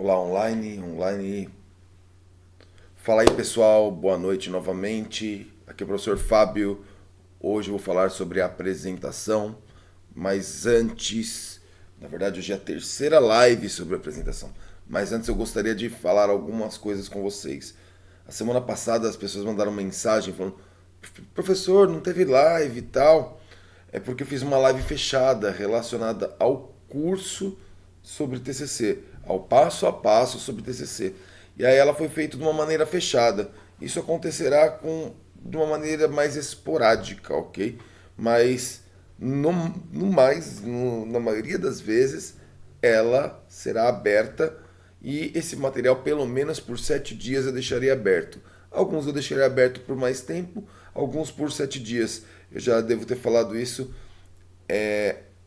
Olá, online. Fala aí, pessoal, boa noite novamente. Aqui é o professor Fábio. Hoje eu vou falar sobre a apresentação, mas antes, na verdade, hoje é a terceira live sobre a apresentação. Mas antes eu gostaria de falar algumas coisas com vocês. A semana passada as pessoas mandaram mensagem falando: professor, não teve live e tal. É porque eu fiz uma live fechada relacionada ao curso sobre TCC, ao passo a passo sobre TCC. E aí ela foi feita de uma maneira fechada. Isso acontecerá de uma maneira mais esporádica, ok? Mas na maioria das vezes, ela será aberta e esse material, pelo menos por 7 dias, eu deixaria aberto. Alguns eu deixaria aberto por mais tempo, alguns por 7 dias. Eu já devo ter falado isso.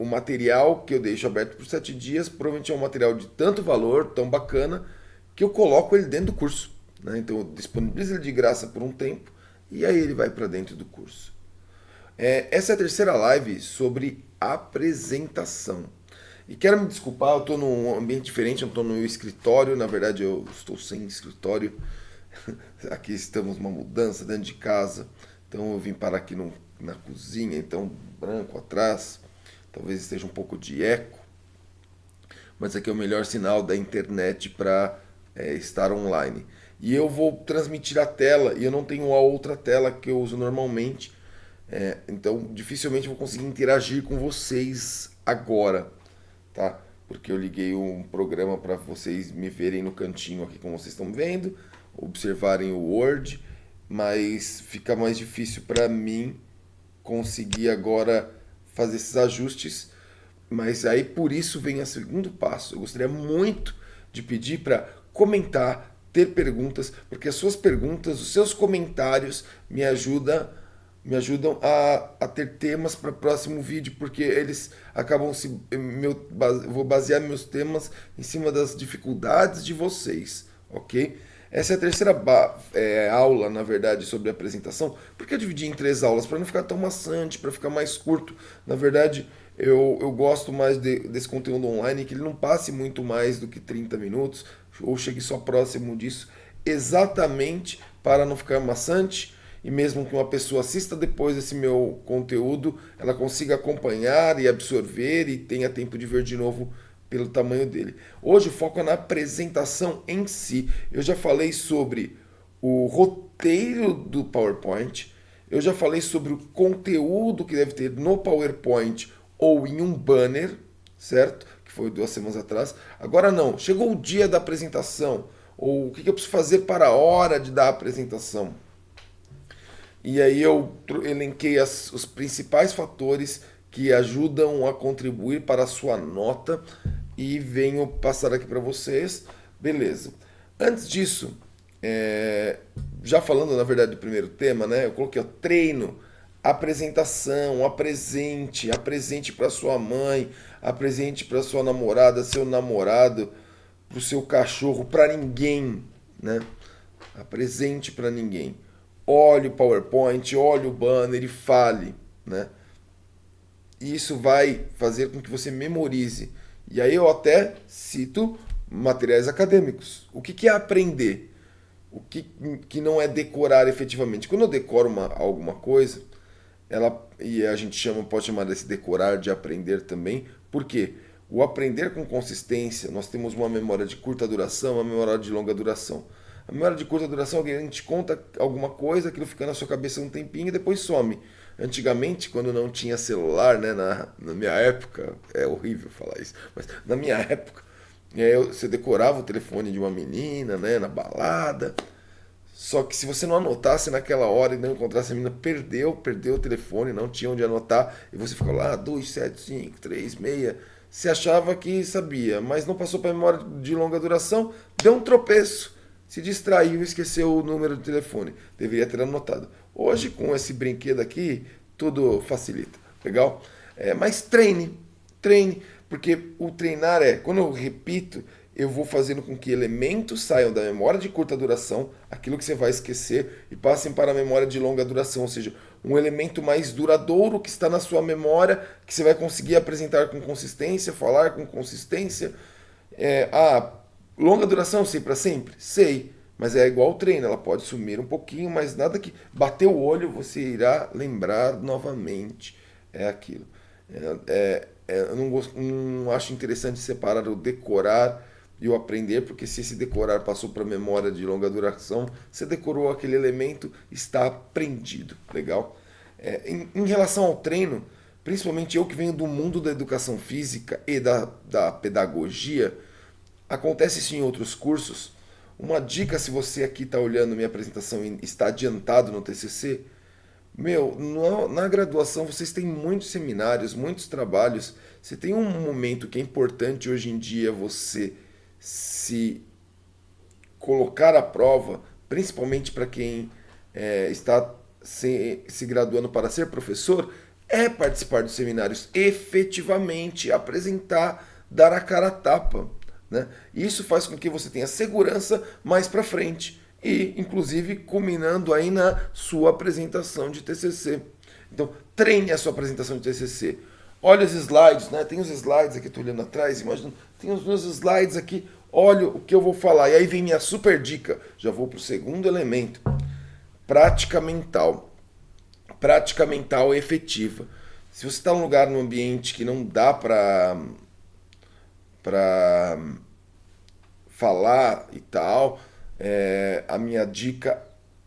O material que eu deixo aberto por 7 dias provavelmente é um material de tanto valor, tão bacana, que eu coloco ele dentro do curso. Né? Então eu disponibilizo ele de graça por um tempo e aí ele vai para dentro do curso. Essa é a terceira live sobre apresentação. E quero me desculpar, eu estou num ambiente diferente, eu estou no meu escritório, na verdade eu estou sem escritório. Aqui estamos numa mudança dentro de casa, então eu vim parar aqui na cozinha, então branco atrás, talvez esteja um pouco de eco, mas aqui é o melhor sinal da internet para estar online. E eu vou transmitir a tela e eu não tenho a outra tela que eu uso normalmente, então dificilmente vou conseguir interagir com vocês agora, tá? Porque eu liguei um programa para vocês me verem no cantinho aqui como vocês estão vendo, observarem o Word, mas fica mais difícil para mim conseguir agora fazer esses ajustes. Mas aí por isso vem o segundo passo. Eu gostaria muito de pedir para comentar, ter perguntas, porque as suas perguntas, os seus comentários me ajudam a ter temas para o próximo vídeo, porque eles acabam se. Vou basear meus temas em cima das dificuldades de vocês, ok? Essa é a terceira aula, na verdade, sobre a apresentação. Por que eu dividi em 3 aulas? Para não ficar tão maçante, para ficar mais curto. Na verdade, eu gosto mais desse conteúdo online, que ele não passe muito mais do que 30 minutos, ou chegue só próximo disso, exatamente para não ficar maçante e mesmo que uma pessoa assista depois esse meu conteúdo, ela consiga acompanhar e absorver e tenha tempo de ver de novo pelo tamanho dele. Hoje o foco é na apresentação em si. Eu já falei sobre o roteiro do PowerPoint, eu já falei sobre o conteúdo que deve ter no PowerPoint ou em um banner, certo? Que foi 2 semanas atrás. Agora não, chegou o dia da apresentação, ou o que eu preciso fazer para a hora de dar a apresentação. E aí eu elenquei os principais fatores que ajudam a contribuir para a sua nota e venho passar aqui para vocês. Beleza. Antes disso, já falando na verdade do primeiro tema, né? Eu coloquei treino, apresentação, apresente para sua mãe, apresente para sua namorada, seu namorado, para o seu cachorro, para ninguém, né? Apresente para ninguém. Olhe o PowerPoint, olhe o banner e fale, né? E isso vai fazer com que você memorize. E aí eu até cito materiais acadêmicos. O que é aprender? O que não é decorar efetivamente? Quando eu decoro alguma coisa, e a gente pode chamar desse decorar de aprender também, por quê? O aprender com consistência, nós temos uma memória de curta duração, uma memória de longa duração. A memória de curta duração, alguém te conta alguma coisa, aquilo fica na sua cabeça um tempinho e depois some. Antigamente, quando não tinha celular, né, na minha época, é horrível falar isso, mas na minha época, você decorava o telefone de uma menina, né, na balada. Só que se você não anotasse naquela hora e não encontrasse a menina, perdeu o telefone, não tinha onde anotar, e você ficou lá, 2, 7, 5, 3, 6. Você achava que sabia, mas não passou para a memória de longa duração, deu um tropeço, se distraiu e esqueceu o número de telefone. Deveria ter anotado. Hoje, com esse brinquedo aqui, tudo facilita. Legal? Mas treine, porque o treinar quando eu repito, eu vou fazendo com que elementos saiam da memória de curta duração, aquilo que você vai esquecer, e passem para a memória de longa duração, ou seja, um elemento mais duradouro que está na sua memória, que você vai conseguir apresentar com consistência, falar com consistência. Longa duração, sei para sempre? Sei. Mas é igual o treino, ela pode sumir um pouquinho, mas nada que bater o olho você irá lembrar novamente. É aquilo. Eu não acho interessante separar o decorar e o aprender, porque se esse decorar passou para memória de longa duração, você decorou aquele elemento, está aprendido. Legal? Em relação ao treino, principalmente eu que venho do mundo da educação física e da pedagogia, acontece isso em outros cursos. Uma dica, se você aqui está olhando minha apresentação e está adiantado no TCC, meu, na graduação vocês têm muitos seminários, muitos trabalhos. Você tem um momento que é importante hoje em dia você se colocar à prova, principalmente para quem está se graduando para ser professor, é participar dos seminários, efetivamente apresentar, dar a cara a tapa. Né? Isso faz com que você tenha segurança mais para frente e, inclusive, culminando aí na sua apresentação de TCC. Então, treine a sua apresentação de TCC. Olha os slides, né? Tem os slides aqui, estou olhando atrás, imagina, tem os meus slides aqui, olha o que eu vou falar. E aí vem minha super dica, já vou para o segundo elemento. Prática mental. Prática mental efetiva. Se você está num lugar, num ambiente que não dá para falar e tal, a minha dica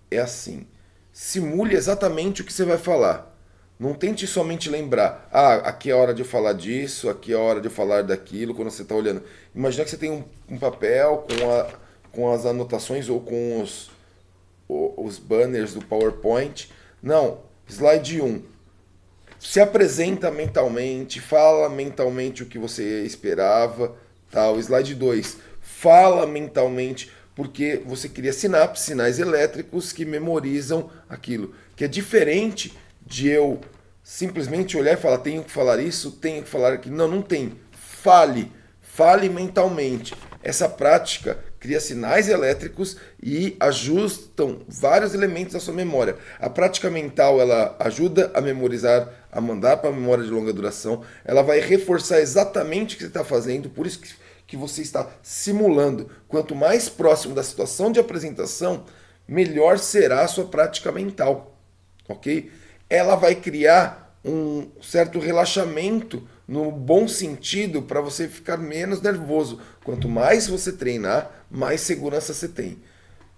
é assim: simule exatamente o que você vai falar. Não tente somente lembrar, aqui é a hora de eu falar disso, aqui é a hora de eu falar daquilo, quando você está olhando. Imagina que você tem um papel com as anotações ou com os banners do PowerPoint. Não, slide 1. Se apresenta mentalmente, fala mentalmente o que você esperava. Tá? O slide 2. Fala mentalmente, porque você cria sinais elétricos que memorizam aquilo. Que é diferente de eu simplesmente olhar e falar, tenho que falar isso, tenho que falar aquilo. Não, não tem. Fale mentalmente. Essa prática cria sinais elétricos e ajustam vários elementos da sua memória. A prática mental, ela ajuda a memorizar, a mandar para a memória de longa duração. Ela vai reforçar exatamente o que você está fazendo, por isso que você está simulando. Quanto mais próximo da situação de apresentação, melhor será a sua prática mental, ok? Ela vai criar um certo relaxamento no bom sentido para você ficar menos nervoso. Quanto mais você treinar, mais segurança você tem.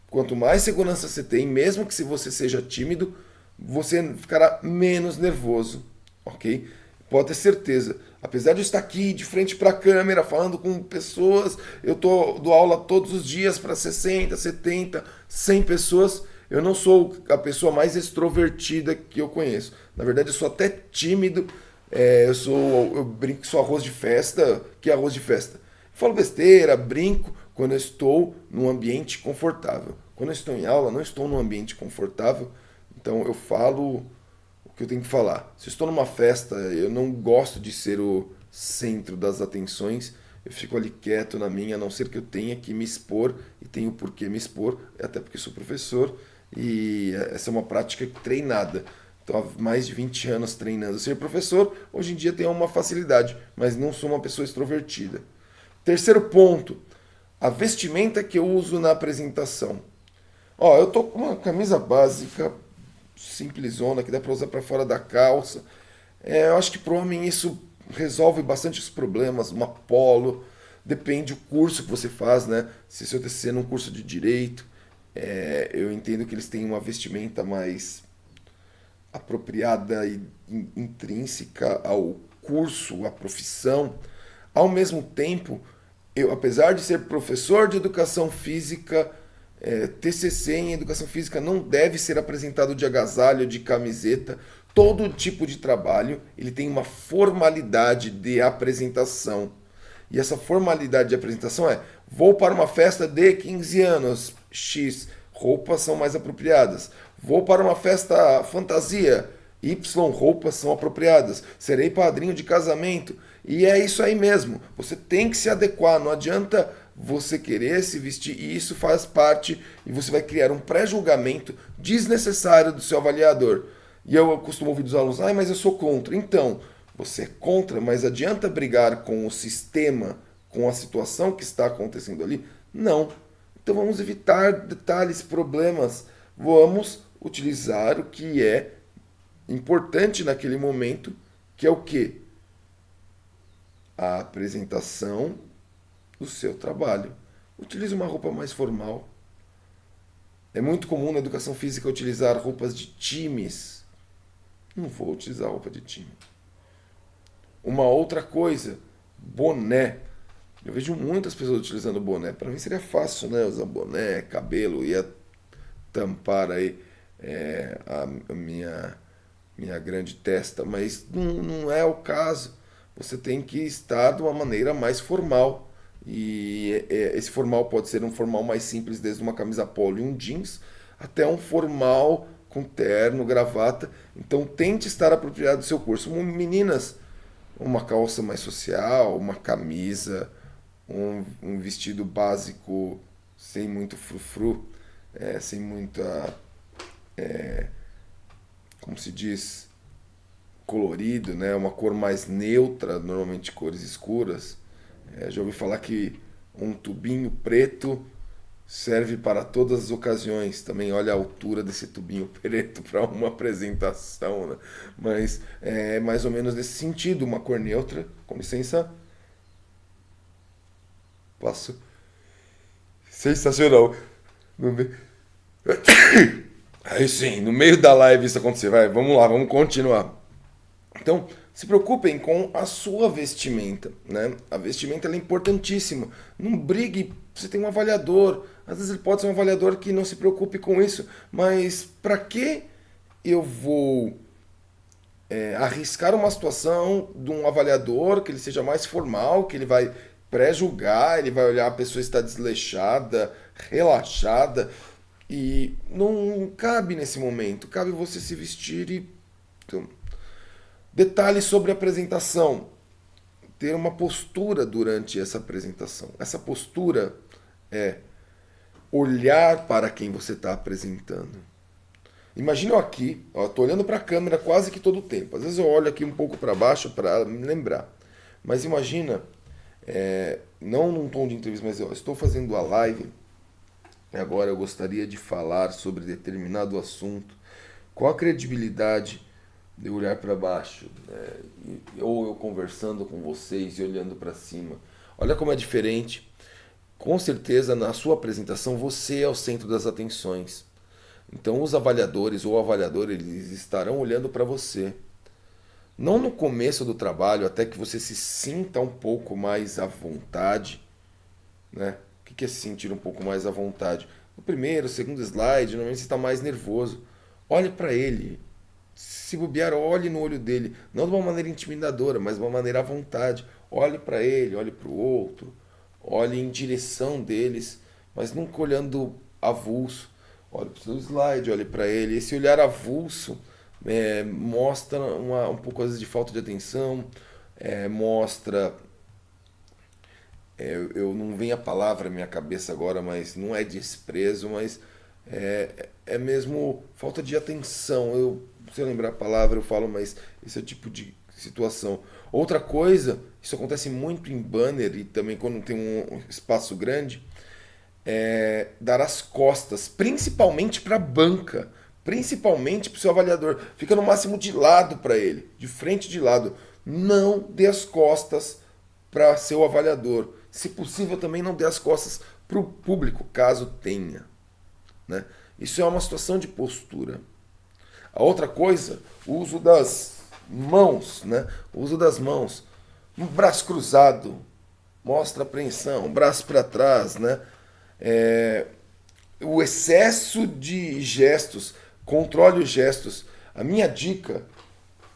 Quanto mais segurança você tem, mesmo que se você seja tímido, você ficará menos nervoso, ok? Pode ter certeza. Apesar de eu estar aqui de frente para a câmera, falando com pessoas, eu dou aula todos os dias para 60, 70, 100 pessoas. Eu não sou a pessoa mais extrovertida que eu conheço. Na verdade, eu sou até tímido. Eu brinco que sou arroz de festa. Que é arroz de festa? Falo besteira, brinco quando eu estou num ambiente confortável. Quando eu estou em aula, não estou num ambiente confortável. Então eu falo o que eu tenho que falar. Se eu estou numa festa, eu não gosto de ser o centro das atenções. Eu fico ali quieto na minha, a não ser que eu tenha que me expor, e tenho por que me expor, até porque sou professor, e essa é uma prática treinada. Então, há mais de 20 anos treinando ser professor, hoje em dia tenho uma facilidade, mas não sou uma pessoa extrovertida. Terceiro ponto, a vestimenta que eu uso na apresentação. Ó, eu tô com uma camisa básica, simplesona, que dá para usar para fora da calça. Eu acho que para o homem isso resolve bastante os problemas, uma polo, depende do curso que você faz, né? Se seu TCC é num curso de direito, eu entendo que eles têm uma vestimenta mais apropriada e intrínseca ao curso, à profissão. Ao mesmo tempo, eu, apesar de ser professor de educação física, TCC em educação física não deve ser apresentado de agasalho, de camiseta. Todo tipo de trabalho ele tem uma formalidade de apresentação. E essa formalidade de apresentação vou para uma festa de 15 anos, X, roupas são mais apropriadas. Vou para uma festa fantasia, Y, roupas são apropriadas. Serei padrinho de casamento. E é isso aí mesmo. Você tem que se adequar. Não adianta você querer se vestir. E isso faz parte. E você vai criar um pré-julgamento desnecessário do seu avaliador. E eu costumo ouvir dos alunos, mas eu sou contra. Então, você é contra, mas adianta brigar com o sistema, com a situação que está acontecendo ali? Não. Então vamos evitar detalhes, problemas. Vamos utilizar o que é importante naquele momento, que é o quê? A apresentação do seu trabalho. Utilize uma roupa mais formal. É muito comum na educação física utilizar roupas de times. Não vou utilizar roupa de time. Uma outra coisa, boné. Eu vejo muitas pessoas utilizando boné. Para mim seria fácil, né? Usar boné, cabelo, ia tampar aí a minha grande testa, mas não é o caso. Você tem que estar de uma maneira mais formal. E esse formal pode ser um formal mais simples, desde uma camisa polo e um jeans, até um formal com terno, gravata. Então tente estar apropriado do seu curso. Meninas, uma calça mais social, uma camisa, um vestido básico sem muito frufru, sem muita, como se diz, colorido, né? Uma cor mais neutra, normalmente cores escuras. Já ouvi falar que um tubinho preto serve para todas as ocasiões. Também olha a altura desse tubinho preto para uma apresentação, né? Mas é mais ou menos nesse sentido, uma cor neutra. Com licença. Passo. Sensacional. No me... Aí sim, no meio da live isso acontecer. Vai, vamos lá, vamos continuar. Então, se preocupem com a sua vestimenta, né? A vestimenta ela é importantíssima. Não brigue, você tem um avaliador. Às vezes ele pode ser um avaliador que não se preocupe com isso, mas para que eu vou arriscar uma situação de um avaliador que ele seja mais formal, que ele vai pré-julgar, ele vai olhar a pessoa está desleixada, relaxada, e não cabe nesse momento. Cabe você se vestir e... Então, detalhes sobre a apresentação. Ter uma postura durante essa apresentação. Essa postura é olhar para quem você está apresentando. Imagina eu aqui, estou olhando para a câmera quase que todo o tempo. Às vezes eu olho aqui um pouco para baixo para me lembrar. Mas imagina, não num tom de entrevista, mas eu estou fazendo a live. Agora eu gostaria de falar sobre determinado assunto. Qual a credibilidade de olhar para baixo, né? Ou eu conversando com vocês e olhando para cima? Olha como é diferente. Com certeza, na sua apresentação, você é o centro das atenções. Então, os avaliadores ou o avaliador, eles estarão olhando para você. Não no começo do trabalho, até que você se sinta um pouco mais à vontade, né? O que é se sentir um pouco mais à vontade? No primeiro, segundo slide, normalmente você está mais nervoso. Olhe para ele. Se bobear, olhe no olho dele. Não de uma maneira intimidadora, mas de uma maneira à vontade. Olhe para ele, olhe para o outro. Olhe em direção deles, mas nunca olhando avulso. Olhe para o seu slide, olhe para ele. Esse olhar avulso mostra um pouco às vezes de falta de atenção, mostra. Eu não vem a palavra na minha cabeça agora, mas não é desprezo, mas é mesmo falta de atenção. Se eu lembrar a palavra, eu falo, mas esse é o tipo de situação. Outra coisa, isso acontece muito em banner e também quando tem um espaço grande, dar as costas, principalmente para a banca, principalmente para o seu avaliador. Fica no máximo de lado para ele, de frente de lado. Não dê as costas para seu avaliador. Se possível, também não dê as costas para o público, caso tenha, né? Isso é uma situação de postura. A outra coisa, o uso das mãos, né? O uso das mãos. Um braço cruzado mostra apreensão, um braço para trás, né? O excesso de gestos, controle os gestos. A minha dica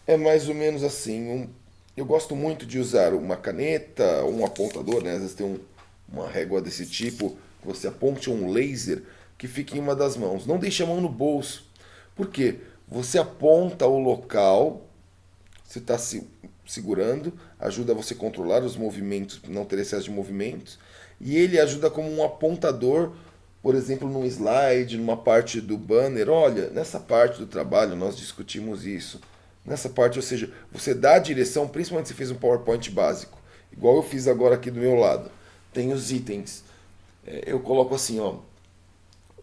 é mais ou menos assim. Eu gosto muito de usar uma caneta, um apontador, né? Às vezes tem uma régua desse tipo, que você aponte um laser que fica em uma das mãos. Não deixe a mão no bolso. Por quê? Você aponta o local, você está segurando, ajuda você a controlar os movimentos, não ter excesso de movimentos, e ele ajuda como um apontador, por exemplo, num slide, numa parte do banner. Olha, nessa parte do trabalho nós discutimos isso. Nessa parte, ou seja, você dá a direção, principalmente se fez um PowerPoint básico, igual eu fiz agora aqui do meu lado. Tem os itens. eu coloco assim, ó,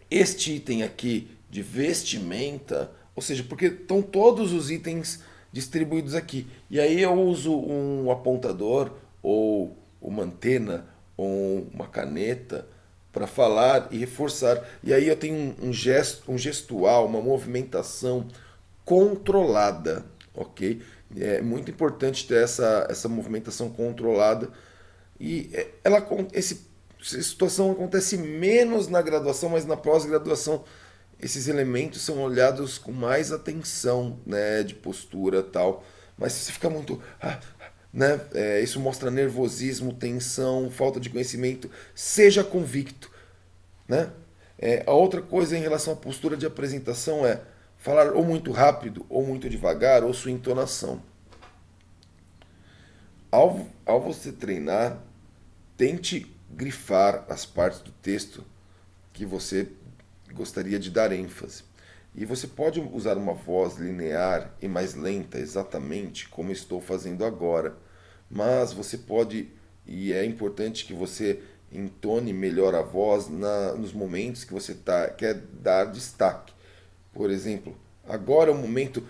este item aqui de vestimenta, ou seja, porque estão todos os itens distribuídos aqui. E aí eu uso um apontador ou uma antena ou uma caneta para falar e reforçar. E aí eu tenho um gesto, um gestual, uma movimentação controlada, ok? É muito importante ter essa movimentação controlada e essa situação acontece menos na graduação, mas na pós-graduação esses elementos são olhados com mais atenção, né, de postura e tal. Mas se você fica muito, né, isso mostra nervosismo, tensão, falta de conhecimento. Seja convicto, né? A outra coisa em relação à postura de apresentação é falar ou muito rápido, ou muito devagar, ou sua entonação. Ao você treinar, tente grifar as partes do texto que você gostaria de dar ênfase. E você pode usar uma voz linear e mais lenta, exatamente como estou fazendo agora. Mas você pode, e é importante que você entone melhor a voz nos momentos que você quer dar destaque. Por exemplo, agora é o momento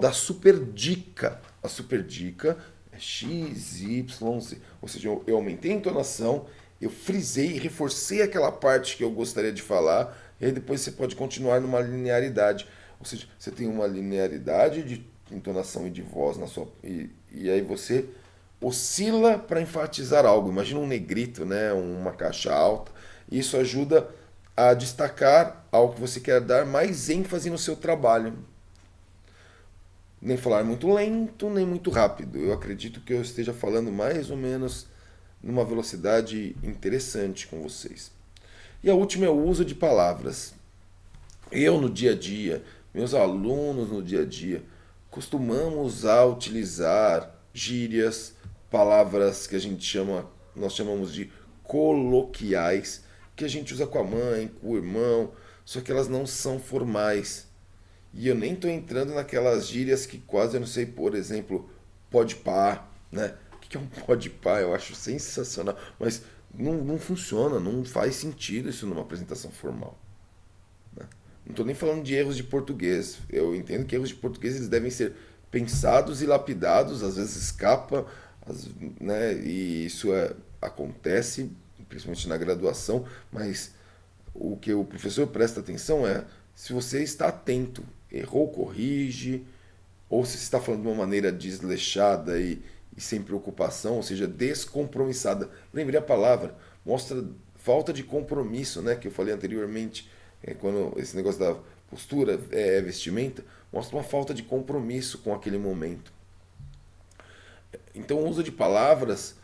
da super dica. A super dica é X, Y, Z. Ou seja, eu aumentei a entonação, eu frisei, reforcei aquela parte que eu gostaria de falar, e aí depois você pode continuar numa linearidade. Ou seja, você tem uma linearidade de entonação e de voz na sua. E aí você oscila para enfatizar algo. Imagina um negrito, né? Uma caixa alta. Isso ajuda a destacar algo que você quer dar mais ênfase no seu trabalho. Nem falar muito lento, nem muito rápido. Eu acredito que eu esteja falando mais ou menos numa velocidade interessante com vocês. E a última é o uso de palavras. Eu no dia a dia, meus alunos no dia a dia, costumamos utilizar gírias, palavras que nós chamamos de coloquiais, que a gente usa com a mãe, com o irmão, só que elas não são formais. E eu nem estou entrando naquelas gírias que quase eu não sei, por exemplo, pode pá, né? O que é um pode pá? Eu acho sensacional, mas não funciona, não faz sentido isso numa apresentação formal. Né? Não estou nem falando de erros de português. Eu entendo que erros de português eles devem ser pensados e lapidados, às vezes escapa, né? E isso acontece, principalmente na graduação, mas o que o professor presta atenção é se você está atento, errou, corrige, ou se você está falando de uma maneira desleixada e sem preocupação, ou seja, descompromissada. Lembrei a palavra, mostra falta de compromisso, né, que eu falei anteriormente, quando esse negócio da postura vestimenta, mostra uma falta de compromisso com aquele momento. Então o uso de palavras,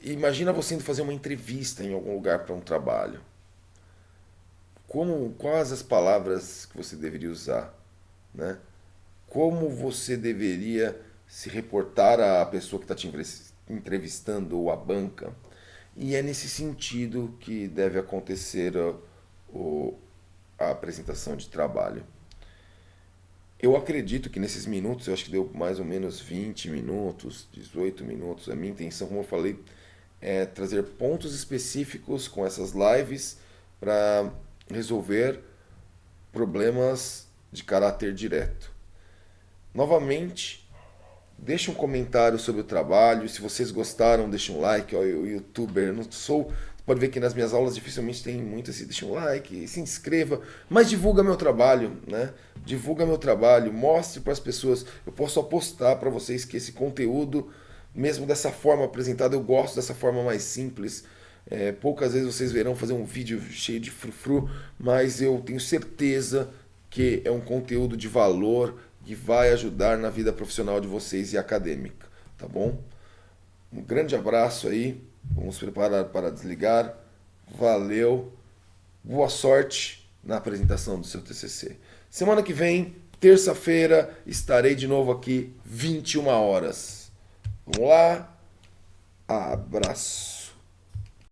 imagina você indo fazer uma entrevista em algum lugar para um trabalho. Quais as palavras que você deveria usar, né? Como você deveria se reportar à pessoa que está te entrevistando ou à banca. E é nesse sentido que deve acontecer a apresentação de trabalho. Eu acredito que nesses minutos, eu acho que deu mais ou menos 20 minutos, 18 minutos. A minha intenção, como eu falei, é trazer pontos específicos com essas lives para resolver problemas de caráter direto. Novamente, deixe um comentário sobre o trabalho. Se vocês gostaram, deixe um like. Eu, youtuber, não sou. Você pode ver que nas minhas aulas dificilmente tem muito assim. Deixe um like, se inscreva, mas divulga meu trabalho, né? Divulga meu trabalho, mostre para as pessoas. Eu posso apostar para vocês que esse conteúdo, mesmo dessa forma apresentada, eu gosto dessa forma mais simples. Poucas vezes vocês verão fazer um vídeo cheio de frufru, mas eu tenho certeza que é um conteúdo de valor que vai ajudar na vida profissional de vocês e acadêmica, tá bom? Um grande abraço aí, vamos preparar para desligar, valeu, boa sorte na apresentação do seu TCC. Semana que vem, terça-feira, estarei de novo aqui, 21 horas. Vamos lá, abraço.